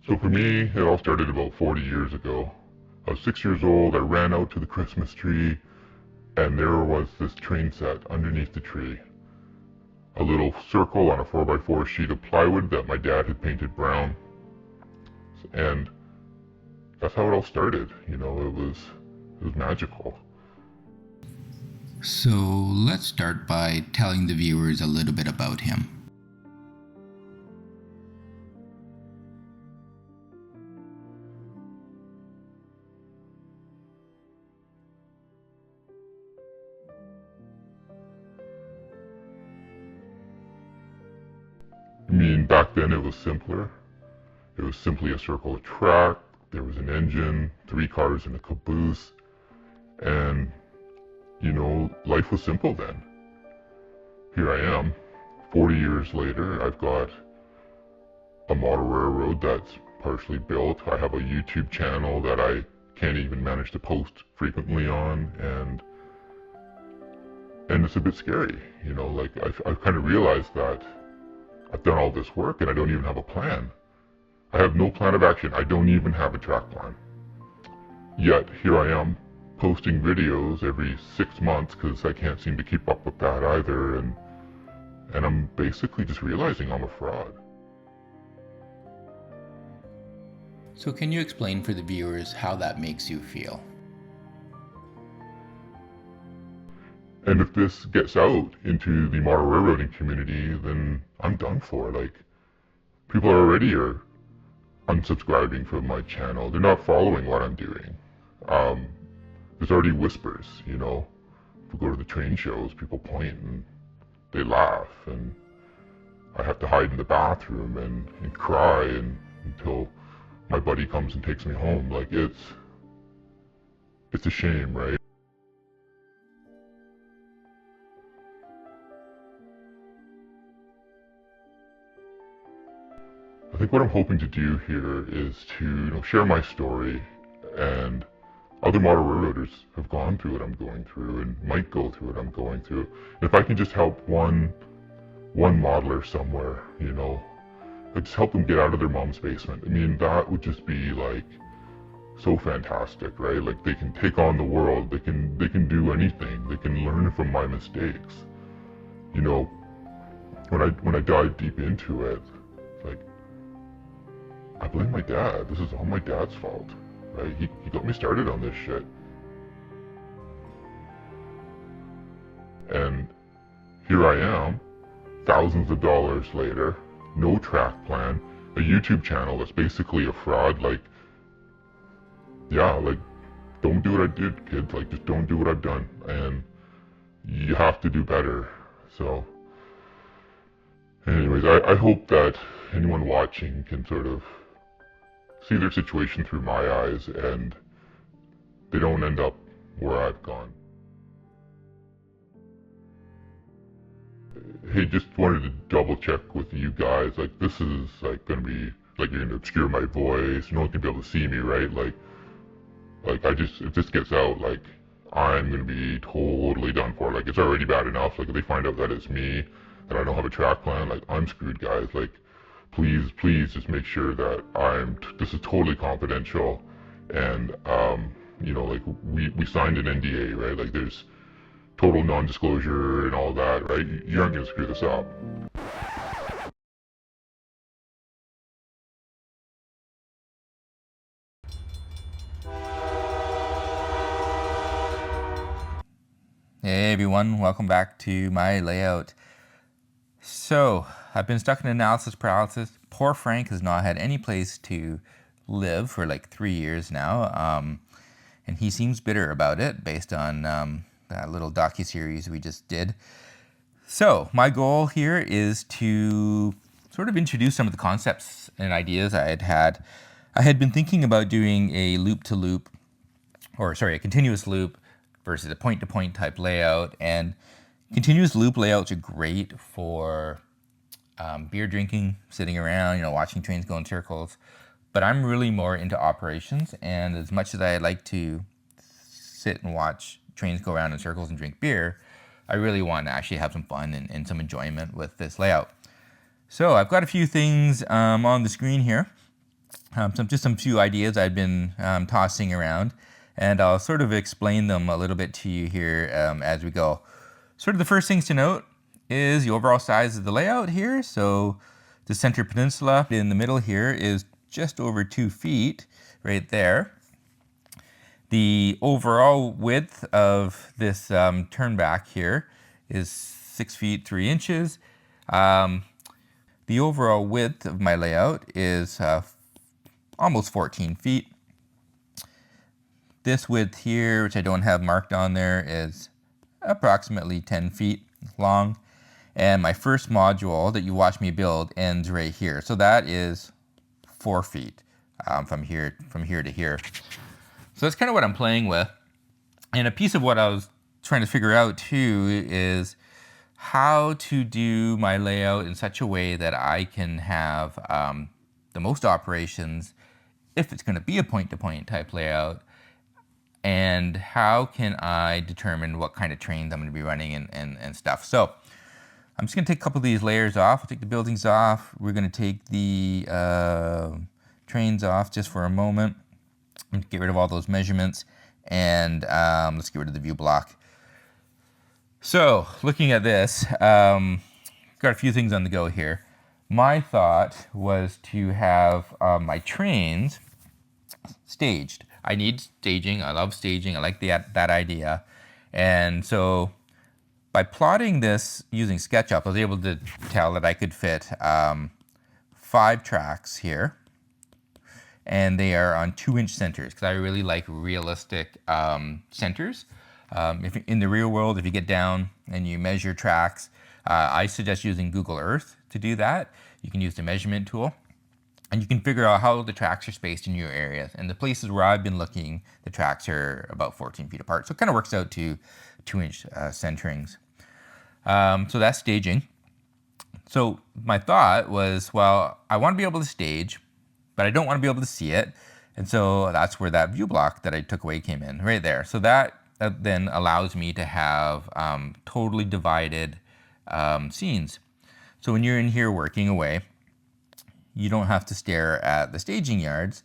So for me, it all started about 40 years ago. I was 6 years old, I ran out to the Christmas tree, and there was this train set underneath the tree. A little circle on a 4x4 sheet of plywood that my dad had painted brown. And that's how it all started. It was magical. So let's start by telling the viewers a little bit about him. I mean, back then it was simpler. It was simply a circle of track, there was an engine, 3 cars and a caboose, and, life was simple then. Here I am, 40 years later, I've got a model railroad that's partially built. I have a YouTube channel that I can't even manage to post frequently on, and it's a bit scary, I've kind of realized that I've done all this work and I don't even have a plan. I have no plan of action. I don't even have a track plan. Yet here I am posting videos every 6 months because I can't seem to keep up with that either, and I'm basically just realizing I'm a fraud. So can you explain for the viewers how that makes you feel? And if this gets out into the model railroading community, then I'm done for. People are unsubscribing from my channel. They're not following what I'm doing. There's already whispers, If we go to the train shows, people point and they laugh, and I have to hide in the bathroom and cry until my buddy comes and takes me home. It's a shame, right? I think what I'm hoping to do here is to share my story, and other model railroaders have gone through what I'm going through and might go through what I'm going through. And if I can just help one modeler somewhere, just help them get out of their mom's basement. I mean, that would just be so fantastic, right? They can take on the world. They can do anything. They can learn from my mistakes. When I dive deep into it, I blame my dad. This is all my dad's fault, right? He got me started on this shit. And here I am, thousands of dollars later, no track plan, a YouTube channel that's basically a fraud. Don't do what I did, kids. Just don't do what I've done. And you have to do better. So, anyways, I hope that anyone watching can sort of see their situation through my eyes and they don't end up where I've gone. Hey, just wanted to double check with you guys. This is gonna be you're gonna obscure my voice. No one can be able to see me, right? If this gets out, I'm gonna be totally done for. It's already bad enough. If they find out that it's me, that I don't have a track plan, I'm screwed, guys. Please just make sure that this is totally confidential, and we signed an NDA, right? There's total non-disclosure and all that, right? You aren't gonna screw this up. Hey everyone, welcome back to my layout. So, I've been stuck in analysis paralysis. Poor Frank has not had any place to live for 3 years now, and he seems bitter about it based on that little docuseries we just did. So, my goal here is to sort of introduce some of the concepts and ideas I had. I had been thinking about doing a loop-to-loop, a continuous loop versus a point-to-point type layout, and continuous loop layouts are great for beer drinking, sitting around, watching trains go in circles. But I'm really more into operations, and as much as I like to sit and watch trains go around in circles and drink beer, I really want to actually have some fun and some enjoyment with this layout. So I've got a few things on the screen here. just some few ideas I've been tossing around, and I'll sort of explain them a little bit to you here as we go. Sort of the first things to note is the overall size of the layout here. So the center peninsula in the middle here is just over 2 feet right there. The overall width of this turn back here is 6 feet 3 inches. The overall width of my layout is almost 14 feet. This width here, which I don't have marked on there, is approximately 10 feet long. And my first module that you watch me build ends right here. So that is 4 feet from here to here. So that's kind of what I'm playing with. And a piece of what I was trying to figure out too is how to do my layout in such a way that I can have the most operations if it's going to be a point-to-point type layout, and how can I determine what kind of trains I'm going to be running and stuff. So I'm just going to take a couple of these layers off. I'll take the buildings off. We're going to take the trains off just for a moment and get rid of all those measurements, and let's get rid of the view block. So looking at this, got a few things on the go here. My thought was to have my trains staged. I need staging. I love staging. I like that idea. And so by plotting this using SketchUp, I was able to tell that I could fit 5 tracks here. And they are on 2-inch centers because I really like realistic centers. If in the real world, if you get down and you measure tracks, I suggest using Google Earth to do that. You can use the measurement tool, and you can figure out how the tracks are spaced in your areas. And the places where I've been looking, the tracks are about 14 feet apart. So it kind of works out to 2-inch centerings. So that's staging. So my thought was, well, I want to be able to stage, but I don't want to be able to see it. And so that's where that view block that I took away came in, right there. So that then allows me to have totally divided scenes. So when you're in here working away, you don't have to stare at the staging yards,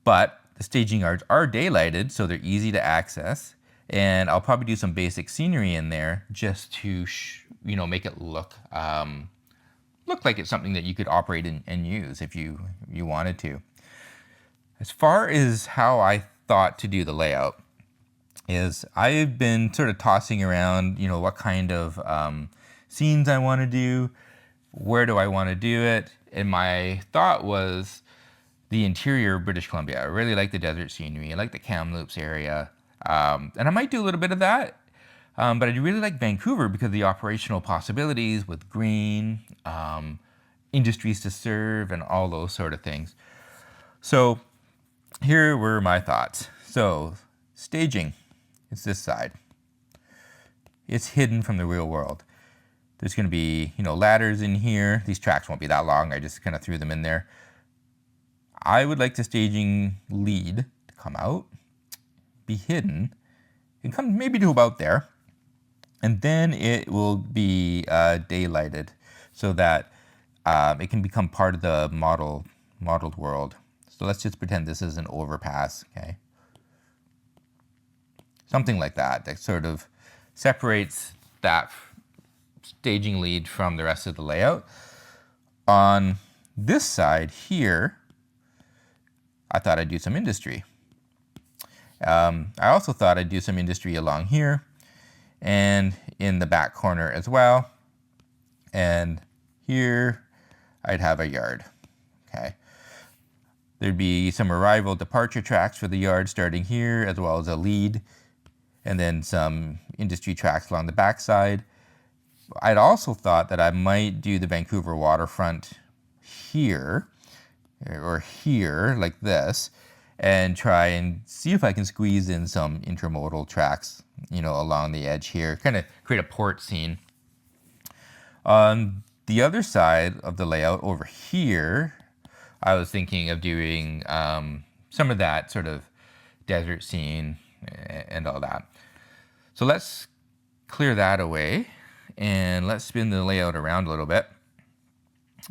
but the staging yards are daylighted, so they're easy to access. And I'll probably do some basic scenery in there just to, make it look like it's something that you could operate and use if you wanted to. As far as how I thought to do the layout is I've been sort of tossing around, what kind of scenes I want to do, where do I want to do it, and my thought was the interior of British Columbia. I really like the desert scenery. I like the Kamloops area, and I might do a little bit of that. But I really like Vancouver because of the operational possibilities with green, industries to serve, and all those sort of things. So here were my thoughts. So staging, it's this side. It's hidden from the real world. There's going to be, ladders in here. These tracks won't be that long. I just kind of threw them in there. I would like the staging lead to come out, be hidden, and come maybe to about there. And then it will be daylighted so that it can become part of the modeled world. So let's just pretend this is an overpass, okay? Something like that sort of separates that staging lead from the rest of the layout. On this side here, I thought I'd do some industry. I also thought I'd do some industry along here and in the back corner as well. And here I'd have a yard, okay? There'd be some arrival departure tracks for the yard starting here, as well as a lead, and then some industry tracks along the backside. I'd also thought that I might do the Vancouver waterfront here, or here, like this, and try and see if I can squeeze in some intermodal tracks, along the edge here, kind of create a port scene. On the other side of the layout over here, I was thinking of doing some of that sort of desert scene and all that. So let's clear that away and let's spin the layout around a little bit.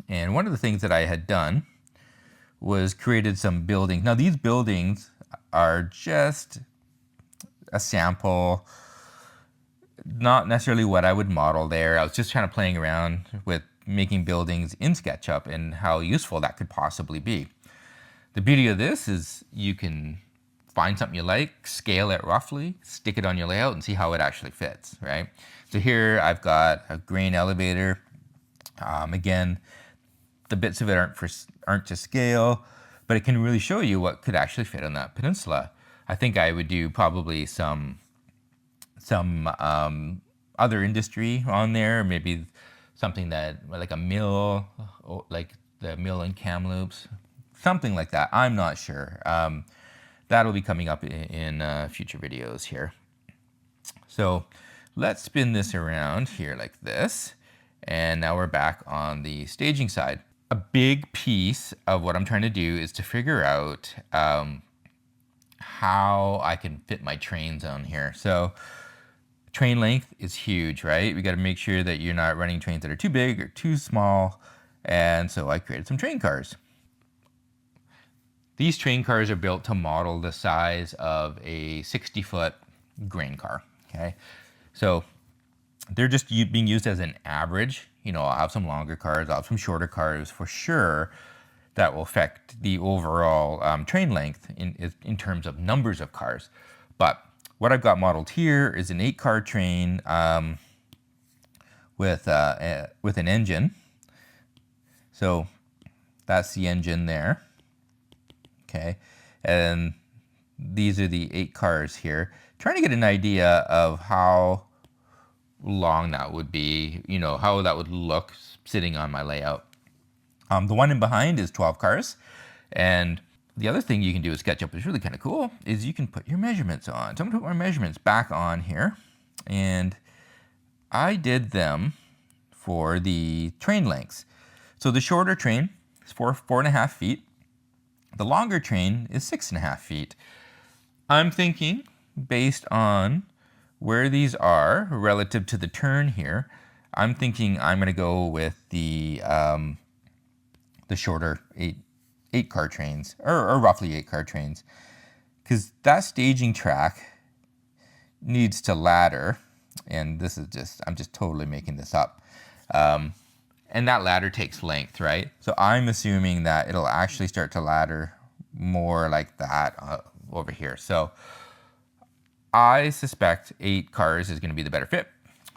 And one of the things that I had done was created some buildings. Now these buildings are just a sample, not necessarily what I would model there. I was just kind of playing around with making buildings in SketchUp and how useful that could possibly be. The beauty of this is you can find something you like, scale it roughly, stick it on your layout and see how it actually fits, right? So here I've got a grain elevator. Again, the bits of it aren't to scale, but it can really show you what could actually fit on that peninsula. I think I would do probably some other industry on there, maybe something that like a mill, like the mill in Kamloops, something like that. I'm not sure. That'll be coming up in future videos here. So let's spin this around here like this. And now we're back on the staging side. A big piece of what I'm trying to do is to figure out how I can fit my trains on here. So train length is huge, right? We got to make sure that you're not running trains that are too big or too small. And so I created some train cars. These train cars are built to model the size of a 60-foot grain car, okay? So they're just being used as an average. You know, I'll have some longer cars, I'll have some shorter cars for sure. That will affect the overall train length in terms of numbers of cars. But what I've got modeled here is an 8-car train with an engine. So that's the engine there. Okay, and these are the 8 cars here. Trying to get an idea of how long that would be, you know, how that would look sitting on my layout. The one in behind is 12 cars. And the other thing you can do with SketchUp is really kind of cool, is you can put your measurements on. So I'm gonna put my measurements back on here. And I did them for the train lengths. So the shorter train is 4.5 feet. The longer train is 6.5 feet. I'm thinking, based on where these are relative to the turn here, I'm thinking I'm going to go with the shorter 8-car trains, or roughly 8-car trains, because that staging track needs to ladder, and this is I'm just totally making this up. And that ladder takes length, right? So I'm assuming that it'll actually start to ladder more like that over here. So I suspect 8 cars is going to be the better fit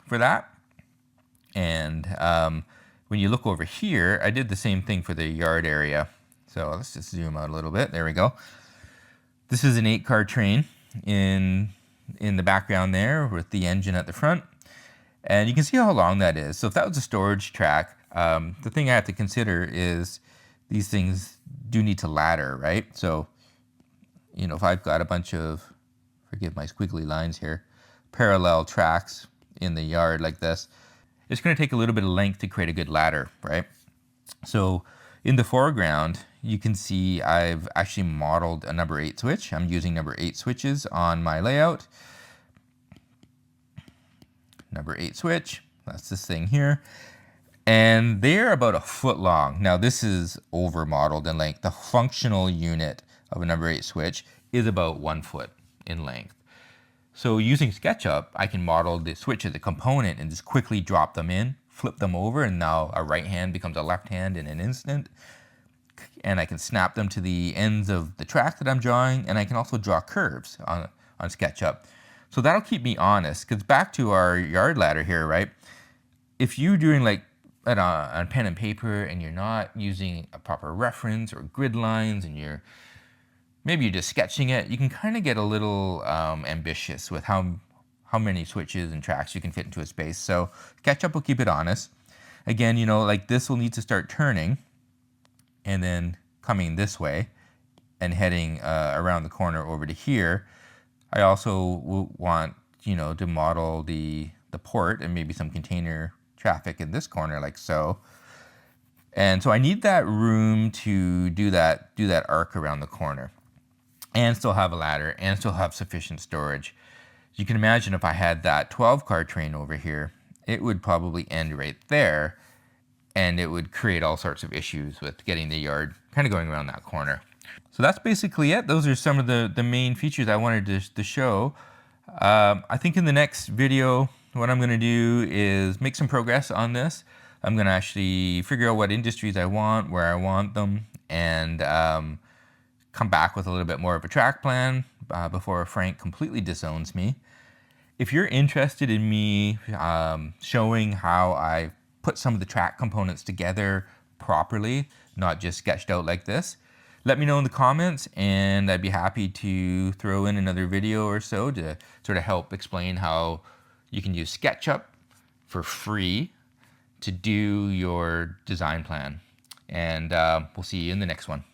for that. And when you look over here, I did the same thing for the yard area. So let's just zoom out a little bit. There we go. This is an 8-car train in the background there with the engine at the front. And you can see how long that is. So if that was a storage track, the thing I have to consider is these things do need to ladder, right? So, you know, if I've got a bunch of, forgive my squiggly lines here, parallel tracks in the yard like this, it's going to take a little bit of length to create a good ladder, right? So in the foreground, you can see I've actually modeled a number 8 switch. I'm using number 8 switches on my layout. Number 8 switch, that's this thing here. And they're about 1 foot long. Now this is over modeled in length. The functional unit of a number 8 switch is about 1 foot in length. So using SketchUp, I can model the switch as a component and just quickly drop them in, flip them over, and now a right hand becomes a left hand in an instant. And I can snap them to the ends of the track that I'm drawing, and I can also draw curves on SketchUp. So that'll keep me honest, because back to our yard ladder here, right? If you're doing like on pen and paper and you're not using a proper reference or grid lines and maybe you're just sketching it, you can kind of get a little ambitious with how many switches and tracks you can fit into a space. So SketchUp will keep it honest. Again, you know, like this will need to start turning and then coming this way and heading around the corner over to here. I also want, you know, to model the port and maybe some container traffic in this corner like so. And so I need that room to do that arc around the corner and still have a ladder and still have sufficient storage. You can imagine if I had that 12-car train over here, it would probably end right there. and it would create all sorts of issues with getting the yard kind of going around that corner. So that's basically it. Those are some of the main features I wanted to show. I think in the next video, what I'm going to do is make some progress on this. I'm going to actually figure out what industries I want, where I want them, and come back with a little bit more of a track plan before Frank completely disowns me. If you're interested in me showing how I put some of the track components together properly, not just sketched out like this, let me know in the comments, and I'd be happy to throw in another video or so to sort of help explain how you can use SketchUp for free to do your design plan. And we'll see you in the next one.